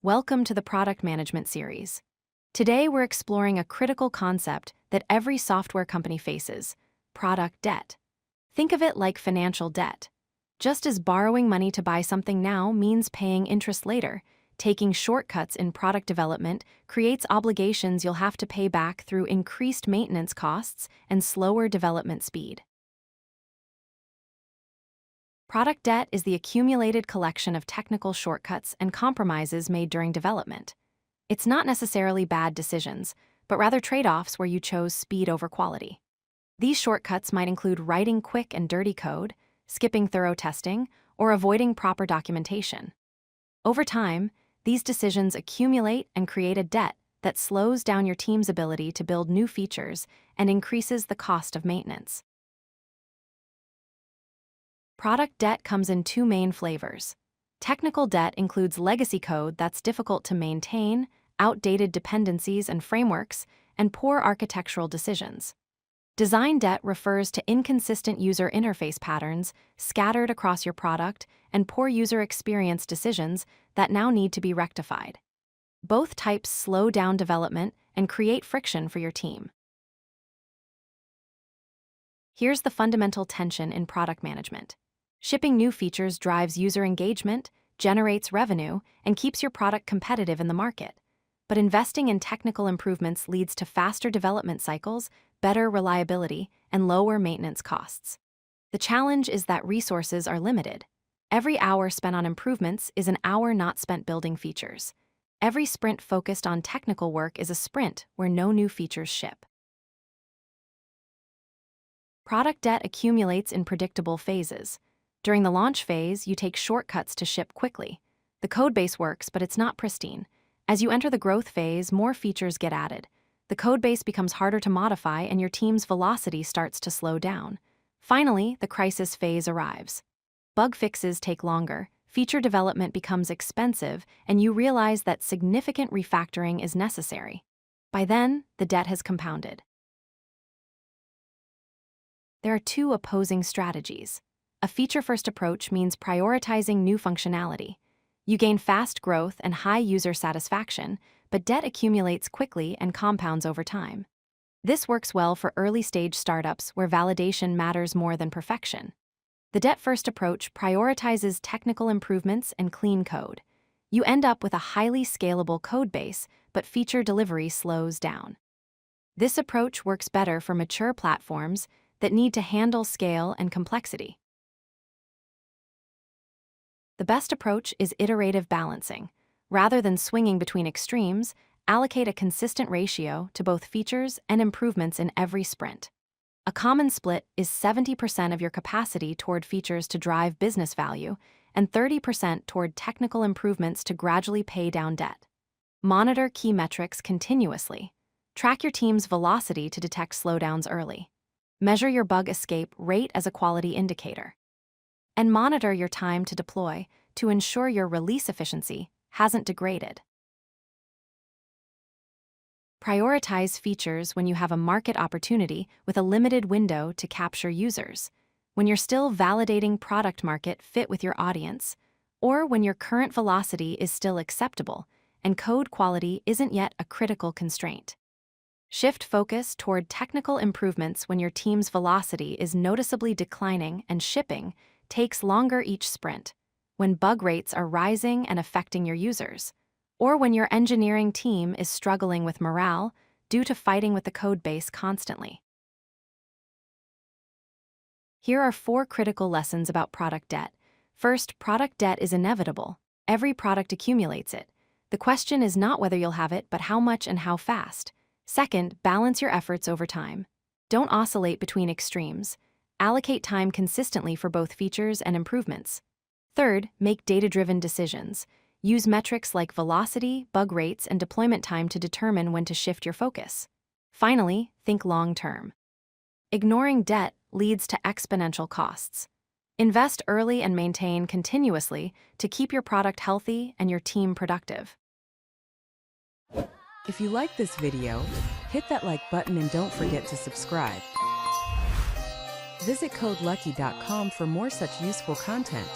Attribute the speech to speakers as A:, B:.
A: Welcome to the Product Management series. Today we're exploring a critical concept that every software company faces: product debt. Think of it like financial debt. Just as borrowing money to buy something now means paying interest later, taking shortcuts in product development creates obligations you'll have to pay back through increased maintenance costs and slower development speed. Product debt is the accumulated collection of technical shortcuts and compromises made during development. It's not necessarily bad decisions, but rather trade-offs where you chose speed over quality. These shortcuts might include writing quick and dirty code, skipping thorough testing, or avoiding proper documentation. Over time, these decisions accumulate and create a debt that slows down your team's ability to build new features and increases the cost of maintenance. Product debt comes in two main flavors. Technical debt includes legacy code that's difficult to maintain, outdated dependencies and frameworks, and poor architectural decisions. Design debt refers to inconsistent user interface patterns scattered across your product and poor user experience decisions that now need to be rectified. Both types slow down development and create friction for your team. Here's the fundamental tension in product management. Shipping new features drives user engagement, generates revenue, and keeps your product competitive in the market. But investing in technical improvements leads to faster development cycles, better reliability, and lower maintenance costs. The challenge is that resources are limited. Every hour spent on improvements is an hour not spent building features. Every sprint focused on technical work is a sprint where no new features ship. Product debt accumulates in predictable phases. During the launch phase, you take shortcuts to ship quickly. The codebase works, but it's not pristine. As you enter the growth phase, more features get added. The codebase becomes harder to modify and your team's velocity starts to slow down. Finally, the crisis phase arrives. Bug fixes take longer, feature development becomes expensive, and you realize that significant refactoring is necessary. By then, the debt has compounded. There are two opposing strategies. A feature-first approach means prioritizing new functionality. You gain fast growth and high user satisfaction, but debt accumulates quickly and compounds over time. This works well for early-stage startups where validation matters more than perfection. The debt-first approach prioritizes technical improvements and clean code. You end up with a highly scalable code base, but feature delivery slows down. This approach works better for mature platforms that need to handle scale and complexity. The best approach is iterative balancing. Rather than swinging between extremes, allocate a consistent ratio to both features and improvements in every sprint. A common split is 70% of your capacity toward features to drive business value and 30% toward technical improvements to gradually pay down debt. Monitor key metrics continuously. Track your team's velocity to detect slowdowns early. Measure your bug escape rate as a quality indicator. And monitor your time to deploy to ensure your release efficiency hasn't degraded. Prioritize features when you have a market opportunity with a limited window to capture users, when you're still validating product market fit with your audience, or when your current velocity is still acceptable and code quality isn't yet a critical constraint. Shift focus toward technical improvements when your team's velocity is noticeably declining and shipping takes longer each sprint, when bug rates are rising and affecting your users, or when your engineering team is struggling with morale due to fighting with the code base constantly. Here are 4 critical lessons about product debt. First, product debt is inevitable. Every product accumulates it. The question is not whether you'll have it, but how much and how fast. Second, balance your efforts over time. Don't oscillate between extremes. Allocate time consistently for both features and improvements. Third, make data-driven decisions. Use metrics like velocity, bug rates, and deployment time to determine when to shift your focus. Finally, think long-term. Ignoring debt leads to exponential costs. Invest early and maintain continuously to keep your product healthy and your team productive.
B: If you like this video, hit that like button and don't forget to subscribe. Visit codelucky.com for more such useful content.